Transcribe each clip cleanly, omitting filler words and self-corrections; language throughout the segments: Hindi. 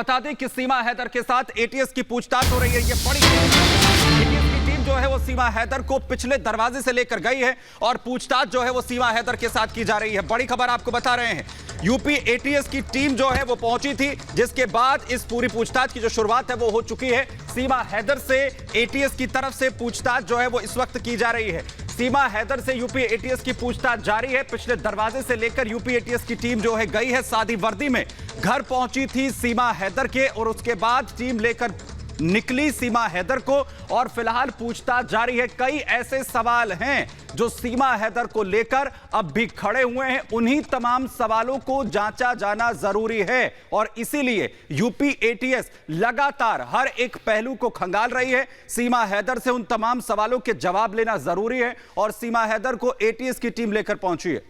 बता दें कि सीमा हैदर के साथ एटीएस की पूछताछ हो रही है। ये बड़ी एटीएस की टीम जो है वो सीमा हैदर को पिछले दरवाजे से लेकर गई है और पूछताछ जो है वो सीमा हैदर के साथ की जा रही है। बड़ी खबर आपको बता रहे हैं, यूपी एटीएस की टीम जो है वो पहुंची थी, जिसके बाद इस पूरी पूछताछ की जो शुरुआत है वो हो चुकी है। सीमा हैदर से एटीएस की तरफ से पूछताछ जो है वो इस वक्त की जा रही है। सीमा हैदर से यूपी एटीएस की पूछताछ जारी है। पिछले दरवाजे से लेकर यूपी एटीएस की टीम जो है गई है, सादी वर्दी में घर पहुंची थी सीमा हैदर के और उसके बाद टीम लेकर निकली सीमा हैदर को और फिलहाल पूछताछ जारी है। कई ऐसे सवाल हैं जो सीमा हैदर को लेकर अब भी खड़े हुए हैं, उन्हीं तमाम सवालों को जांचा जाना जरूरी है और इसीलिए यूपी एटीएस लगातार हर एक पहलू को खंगाल रही है। सीमा हैदर से उन तमाम सवालों के जवाब लेना जरूरी है और सीमा हैदर को एटीएस की टीम लेकर पहुंची है।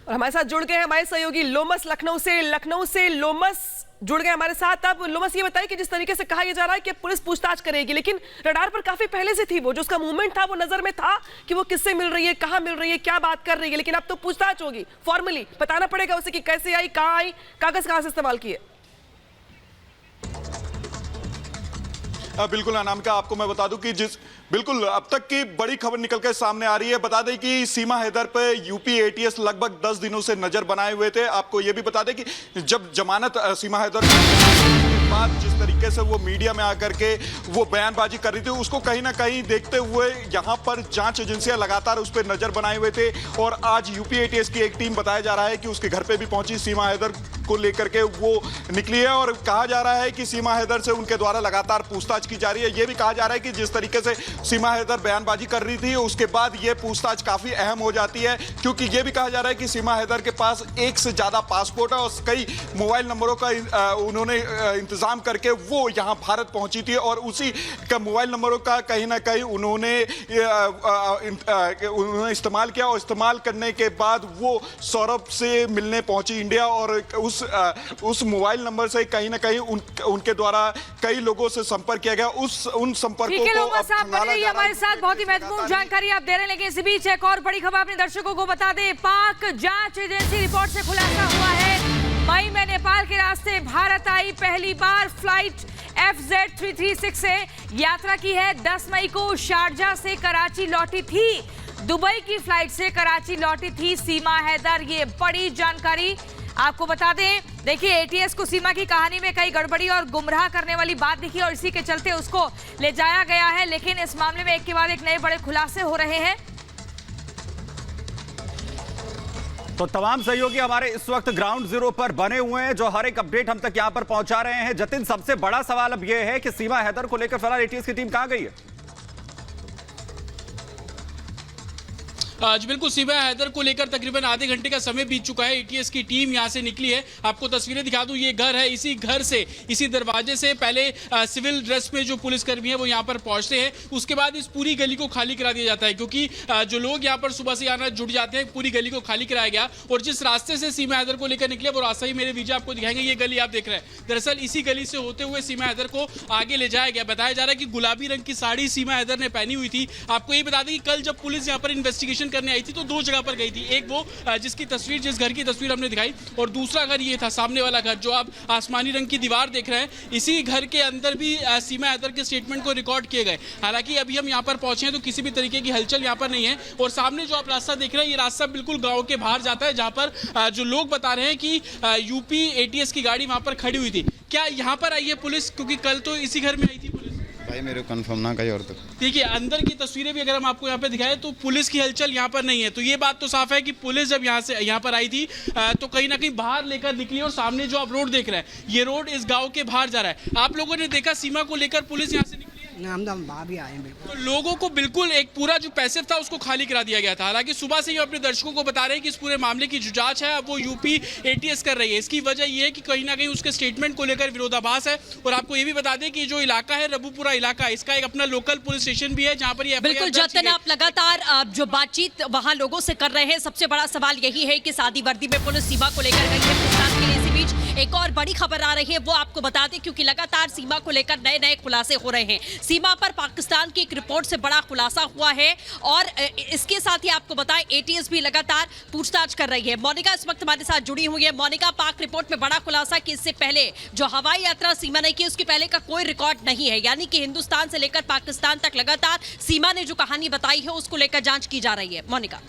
और हमारे साथ जुड़ गए हैं हमारे सहयोगी लोमस लखनऊ से लोमस जुड़ गए हमारे साथ। अब लोमस ये बताइए कि जिस तरीके से कहा यह जा रहा है कि पुलिस पूछताछ करेगी, लेकिन रडार पर काफी पहले से थी वो जो उसका मूवमेंट था वो नजर में था कि वो किससे मिल रही है, कहां मिल रही है, क्या बात कर रही है, लेकिन अब तो पूछताछ होगी, फॉर्मली बताना पड़ेगा उसे कि कैसे आई, कहां आई, कागज कहां से इस्तेमाल किए। बिल्कुल अनामिका, आपको मैं बता दूं कि बिल्कुल अब तक की बड़ी खबर निकल कर सामने आ रही है। बता दें कि सीमा हैदर पे यूपी एटीएस लगभग 10 दिनों से नजर बनाए हुए थे। आपको यह भी बता दें कि जब जमानत सीमा हैदर के बाद जिस तरीके से वो मीडिया में आकर के वो बयानबाजी कर रही थी, उसको कहीं ना कहीं देखते हुए यहाँ पर जांच एजेंसियां लगातार उस पर नजर बनाए हुए थे और आज यूपी एटीएस की एक टीम बताया जा रहा है कि उसके घर पे भी पहुंची, सीमा हैदर को लेकर के वो निकली है और कहा जा रहा है कि सीमा हैदर से उनके द्वारा लगातार पूछताछ की जा रही है। यह भी कहा जा रहा है कि जिस तरीके से सीमा हैदर बयानबाजी कर रही थी उसके बाद यह पूछताछ काफी अहम हो जाती है, क्योंकि यह भी कहा जा रहा है कि सीमा हैदर के पास एक से ज्यादा पासपोर्ट है और कई मोबाइल नंबरों का उन्होंने इंतजाम करके वो यहां भारत पहुंची थी और उसी का मोबाइल नंबरों का कहीं ना कहीं उन्होंने इस्तेमाल किया और इस्तेमाल करने के बाद वो सौरभ से मिलने पहुंची इंडिया और उस मोबाइल नंबर से कहीं ना कहीं उनके द्वारा कई लोगों से संपर्क किया गया। उन संपर्कों को हमारे साथ बहुत ही महत्वपूर्ण जानकारी आप दे रहे हैं, लेकिन इसी बीच एक और बड़ी खबर अपने दर्शकों को बता दें। पाक जांच एजेंसी रिपोर्ट से खुलासा हुआ है, मई में नेपाल के रास्ते भारत आई पहली बार फ्लाइट FZ336 से यात्रा की है। 10 मई को शारजा से कराची लौटी थी, दुबई की फ्लाइट से कराची लौटी थी सीमा हैदर। ये बड़ी जानकारी आपको बता दें। देखिए, एटीएस को सीमा की कहानी में कई गड़बड़ी और गुमराह करने वाली बात दिखी और इसी के चलते उसको ले जाया गया है, लेकिन इस मामले में एक के बाद एक नए बड़े खुलासे हो रहे हैं। तो तमाम सहयोगी हमारे इस वक्त ग्राउंड जीरो पर बने हुए हैं जो हर एक अपडेट हम तक यहां पर पहुंचा रहे हैं। जतिन, सबसे बड़ा सवाल अब यह है कि सीमा हैदर को लेकर फिलहाल एटीएस की टीम कहां गई है? जी बिल्कुल, सीमा हैदर को लेकर तकरीबन आधे घंटे का समय बीत चुका है। एटीएस की टीम यहां से निकली है। आपको तस्वीरें दिखा दूं, ये घर है, इसी घर से, इसी दरवाजे से पहले सिविल ड्रेस में जो पुलिसकर्मी है वो यहां पर पहुंचते हैं। उसके बाद इस पूरी गली को खाली करा दिया जाता है, क्योंकि जो लोग यहां पर सुबह से आना जुड़ जाते हैं, पूरी गली को खाली कराया गया। और जिस रास्ते से सीमा हैदर को लेकर निकले वो रास्ता ही मेरे वीडियो आपको दिखाएंगे। ये गली आप देख रहे हैं, दरअसल इसी गली से होते हुए सीमा हैदर को आगे ले जाया गया। बताया जा रहा है कि गुलाबी रंग की साड़ी सीमा हैदर ने पहनी हुई थी। आपको ये बता दें कि कल जब पुलिस यहां पर इन्वेस्टिगेशन करने आई थी तो 2 जगह पर गई थी। एक वो जिसकी तस्वीर, जिस घर की तस्वीर हमने दिखाई, और दूसरा घर ये था सामने वाला घर जो आप आसमानी रंग की दीवार देख रहे हैं। इसी घर के अंदर भी सीमा हैदर के स्टेटमेंट को रिकॉर्ड किए गए। हालांकि अभी हम यहाँ पर पहुंचे हैं तो किसी भी तरीके की हलचल यहाँ पर नहीं है। और सामने जो आप रास्ता देख रहे हैं, ये रास्ता बिल्कुल गाँव के बाहर जाता है, जहाँ पर जो लोग बता रहे हैं कि यूपी एटीएस की गाड़ी वहाँ पर खड़ी हुई थी। क्या यहाँ पर आई है पुलिस? क्योंकि कल तो इसी घर में आई थी पुलिस। भाई मेरे को कंफर्म ना कहीं और तक। देखिए, अंदर की तस्वीरें भी अगर हम आपको यहाँ पे दिखाएं तो पुलिस की हलचल यहाँ पर नहीं है। तो ये बात तो साफ है कि पुलिस जब यहाँ पर आई थी तो कहीं ना कहीं बाहर लेकर निकली। और सामने जो आप रोड देख रहे हैं, ये रोड इस गांव के बाहर जा रहा है। आप लोगों ने देखा सीमा को लेकर पुलिस यहाँ से निकली है? हम भी आए हैं। बिल्कुल, तो लोगों को बिल्कुल एक पूरा जो पैसिव था उसको खाली करा दिया गया था। हालांकि सुबह से ही अपने दर्शकों को बता रहे हैं कि इस पूरे मामले की जो जांच है वो यूपी एटीएस कर रही है। इसकी वजह यह है कि कहीं ना कहीं उसके स्टेटमेंट को लेकर विरोधाभास है। और आपको ये भी बता दें कि जो इलाका है रबूपुरा इलाका, इसका एक अपना लोकल पुलिस स्टेशन भी है जहाँ पर ये बिल्कुल जतिन, आप लगातार जो बातचीत वहाँ लोगों से कर रहे हैं, सबसे बड़ा सवाल यही है कि सादी वर्दी में पुलिस सीमा को लेकर गई है पूछताछ के लिए। इसी बीच एक और बड़ी खबर आ रही है वो आपको बता दें, क्योंकि लगातार सीमा को लेकर नए नए खुलासे हो रहे हैं। सीमा पर पाकिस्तान की एक रिपोर्ट से बड़ा खुलासा हुआ है और इसके साथ ही आपको बताएं एटीएस भी लगातार पूछताछ कर रही है। मोनिका इस वक्त हमारे साथ जुड़ी हुई है। मोनिका, पाक रिपोर्ट में बड़ा खुलासा कि इससे पहले जो हवाई यात्रा सीमा ने की उसके पहले का कोई रिकॉर्ड नहीं है, यानी कि हिंदुस्तान से लेकर पाकिस्तान तक लगातार सीमा ने जो कहानी बताई है उसको लेकर जांच की जा रही है। मोनिका।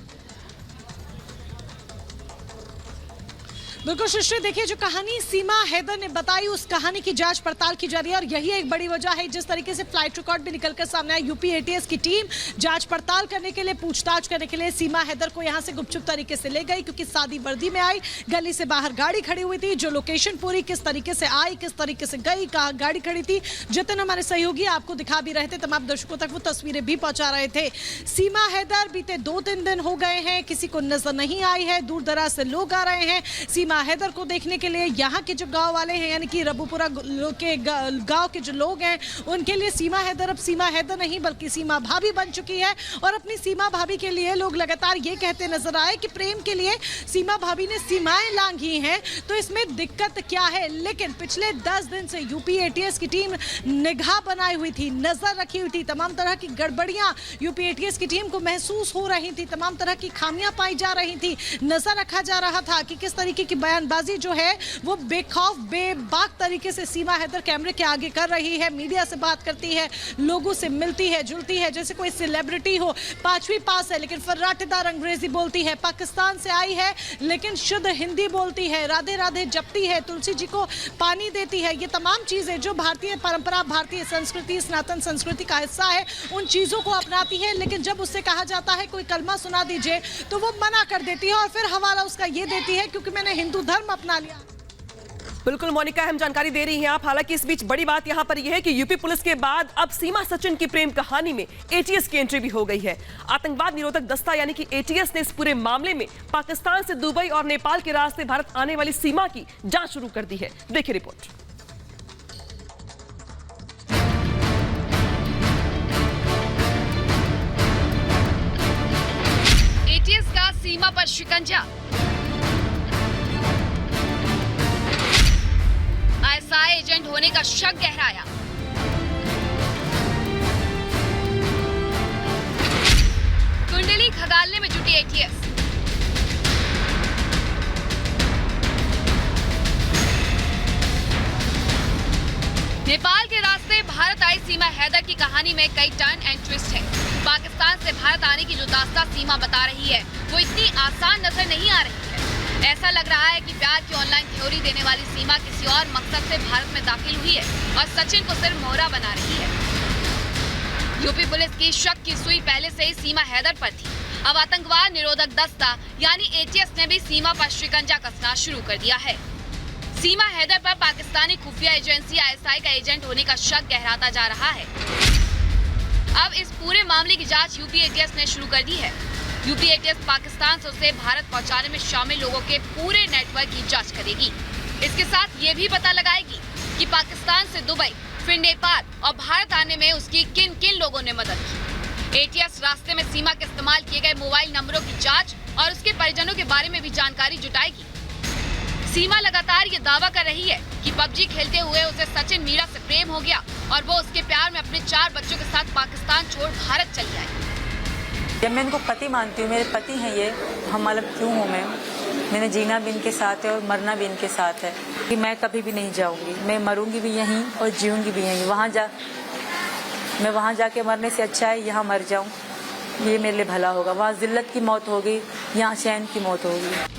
बिल्कुल सृष्टि, देखिए जो कहानी सीमा हैदर ने बताई उस कहानी की जांच पड़ताल की जा रही है और यही एक बड़ी वजह है जिस तरीके से फ्लाइट रिकॉर्ड भी निकलकर सामने आया। यूपी एटीएस की टीम जांच पड़ताल करने के लिए, पूछताछ करने के लिए सीमा हैदर को यहां से गुपचुप तरीके से ले गई, क्योंकि सादी वर्दी में आई, गली से बाहर गाड़ी खड़ी हुई थी। जो लोकेशन पूरी किस तरीके से आई, किस तरीके से गई, कहाँ गाड़ी खड़ी थी, जितने हमारे सहयोगी आपको दिखा भी रहे थे, तमाम दर्शकों तक वो तस्वीरें भी पहुंचा रहे थे। सीमा हैदर बीते 2-3 दिन हो गए हैं, किसी को नजर नहीं आई है, दूर दराज से लोग आ रहे हैं सीमा हैदर को देखने के लिए। यहाँ के जो गांव वाले हैं, यानी कि रबूपुरा के गांव के जो लोग हैं, उनके लिए सीमा हैदर अब सीमा हैदर नहीं बल्कि सीमा भाभी बन चुकी है। और अपनी सीमा भाभी के लिए लोग लगातार ये कहते नजर आए कि प्रेम के लिए सीमा भाभी ने सीमाएं लांघी हैं, तो इसमें दिक्कत क्या है। लेकिन पिछले 10 दिन से यूपी एटीएस की टीम निगाह बनाई हुई थी, नजर रखी हुई थी। तमाम तरह की गड़बड़ियां यूपी एटीएस की टीम को महसूस हो रही थी, तमाम तरह की खामियां पाई जा रही थी। नजर रखा जा रहा था कि किस तरीके की बयानबाजी जो है वो बेखौफ बेबाक तरीके से सीमा हैदर कैमरे के आगे कर रही है, मीडिया से बात करती है, लोगों से मिलती है, जुलती है, जैसे कोई सेलिब्रिटी हो। 5वीं पास है लेकिन फर्राटेदार अंग्रेजी बोलती है, पाकिस्तान से आई है लेकिन शुद्ध हिंदी बोलती है, राधे राधे जपती है, तुलसी जी को पानी देती है। ये तमाम चीजें जो भारतीय परंपरा, भारतीय संस्कृति, सनातन संस्कृति का हिस्सा है, उन चीजों को अपनाती है। लेकिन जब उससे कहा जाता है कोई कलमा सुना दीजिए तो वो मना कर देती है और फिर हवाला उसका ये देती है क्योंकि मैंने हिंदू धर्म अपना लिया। बिल्कुल मोनिका, हम जानकारी दे रही हैं आप। हालांकि इस बीच बड़ी बात यहां पर यह है कि यूपी पुलिस के बाद अब सीमा सचिन की प्रेम कहानी में एटीएस की एंट्री भी हो गई है। आतंकवाद निरोधक दस्ता यानी कि एटीएस ने इस पूरे मामले में पाकिस्तान से दुबई और नेपाल के रास्ते भारत आने वाली सीमा की जांच शुरू कर दी है। देखिए रिपोर्ट। एटीएस का सीमा पर शिकंजा, आईएसआई एजेंट होने का शक गहराया। कुंडली खगालने में जुटी एटीएस। नेपाल के रास्ते भारत आई सीमा हैदर की कहानी में कई टर्न एंड ट्विस्ट है। पाकिस्तान से भारत आने की जो दास्तां सीमा बता रही है वो इतनी आसान नजर नहीं आ रही है। ऐसा लग रहा है कि प्यार की ऑनलाइन थ्योरी देने वाली सीमा किसी और मकसद से भारत में दाखिल हुई है और सचिन को सिर्फ मोहरा बना रही है। यूपी पुलिस की शक की सुई पहले से ही सीमा हैदर पर थी। अब आतंकवाद निरोधक दस्ता यानी एटीएस ने भी सीमा पर शिकंजा कसना शुरू कर दिया है। सीमा हैदर पर पाकिस्तानी खुफिया एजेंसी आईएसआई का एजेंट होने का शक गहराता जा रहा है। अब इस पूरे मामले की जांच यूपी एटीएस ने शुरू कर दी है। यूपी एटीएस पाकिस्तान से उसे भारत पहुंचाने में शामिल लोगों के पूरे नेटवर्क की जांच करेगी। इसके साथ ये भी पता लगाएगी कि पाकिस्तान से दुबई, फिर नेपाल और भारत आने में उसकी किन किन लोगों ने मदद की। एटीएस रास्ते में सीमा के इस्तेमाल किए गए मोबाइल नंबरों की जांच और उसके परिजनों के बारे में भी जानकारी जुटाएगी। सीमा लगातार ये दावा कर रही है कि पबजी खेलते हुए उसे सचिन मीरा से प्रेम हो गया और वो उसके प्यार में अपने 4 बच्चों के साथ पाकिस्तान छोड़ भारत चली आई। जब मैं इनको पति मानती हूँ, मेरे पति हैं ये, हम अलग क्यों हूँ मैंने जीना भी इनके साथ है और मरना भी इनके साथ है कि मैं कभी भी नहीं जाऊँगी। मैं मरूंगी भी यहीं और जीऊँगी भी यहीं। मैं वहाँ जाके मरने से अच्छा है यहाँ मर जाऊँ, ये मेरे लिए भला होगा। वहाँ जिल्लत की मौत होगी, यहाँ चैन की मौत होगी।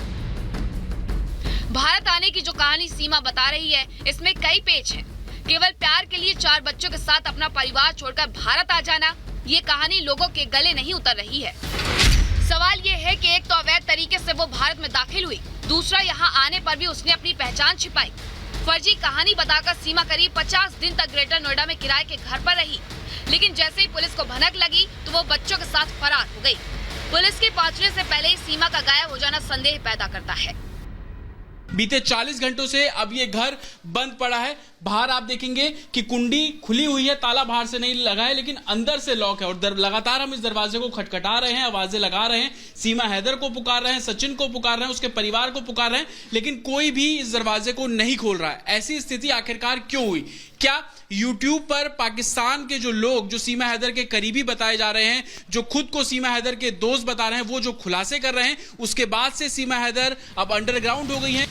भारत आने की जो कहानी सीमा बता रही है इसमें कई पेच हैं। केवल प्यार के लिए 4 बच्चों के साथ अपना परिवार छोड़कर भारत आ जाना, ये कहानी लोगों के गले नहीं उतर रही है। सवाल ये है कि एक तो अवैध तरीके से वो भारत में दाखिल हुई, दूसरा यहाँ आने पर भी उसने अपनी पहचान छिपाई। फर्जी कहानी बताकर सीमा करीब 50 दिन तक ग्रेटर नोएडा में किराए के घर पर रही, लेकिन जैसे ही पुलिस को भनक लगी तो वो बच्चों के साथ फरार हो गई। पुलिस के पहुंचने से पहले ही सीमा का गायब हो जाना संदेह पैदा करता है। बीते 40 घंटों से अब ये घर बंद पड़ा है। बाहर आप देखेंगे कि कुंडी खुली हुई है, ताला बाहर से नहीं लगा है, लेकिन अंदर से लॉक है और लगातार हम इस दरवाजे को खटखटा रहे हैं, आवाजें लगा रहे हैं, सीमा हैदर को पुकार रहे हैं, सचिन को पुकार रहे हैं, उसके परिवार को पुकार रहे हैं, लेकिन कोई भी इस दरवाजे को नहीं खोल रहा है। ऐसी स्थिति आखिरकार क्यों हुई? क्या YouTube पर पाकिस्तान के जो लोग जो सीमा हैदर के करीबी बताए जा रहे हैं, जो खुद को सीमा हैदर के दोस्त बता रहे हैं, वो जो खुलासे कर रहे हैं, उसके बाद से सीमा हैदर अब अंडरग्राउंड हो गई है।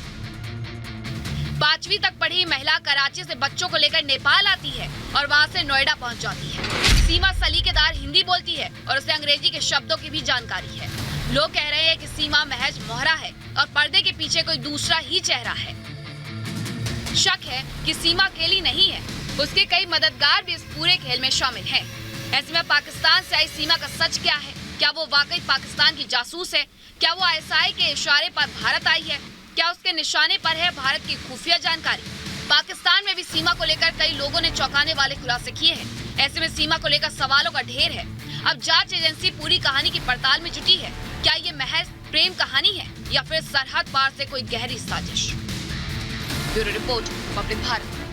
5वीं तक पढ़ी महिला कराची से बच्चों को लेकर नेपाल आती है और वहां से नोएडा पहुंच जाती है। सीमा सलीकेदार हिंदी बोलती है और उसे अंग्रेजी के शब्दों की भी जानकारी है। लोग कह रहे हैं कि सीमा महज मोहरा है और पर्दे के पीछे कोई दूसरा ही चेहरा है। शक है कि सीमा अकेली नहीं है, उसके कई मददगार भी इस पूरे खेल में शामिल हैं। ऐसे में पाकिस्तान से आई सीमा का सच क्या है? क्या वो वाकई पाकिस्तान की जासूस है? क्या वो ISI के इशारे पर भारत आई है? क्या उसके निशाने पर है भारत की खुफिया जानकारी? पाकिस्तान में भी सीमा को लेकर कई लोगों ने चौंकाने वाले खुलासे किए हैं। ऐसे में सीमा को लेकर सवालों का ढेर है। अब जांच एजेंसी पूरी कहानी की पड़ताल में जुटी है। क्या ये महज प्रेम कहानी है या फिर सरहद पार से कोई गहरी साजिश? Bureau report, public Bharat.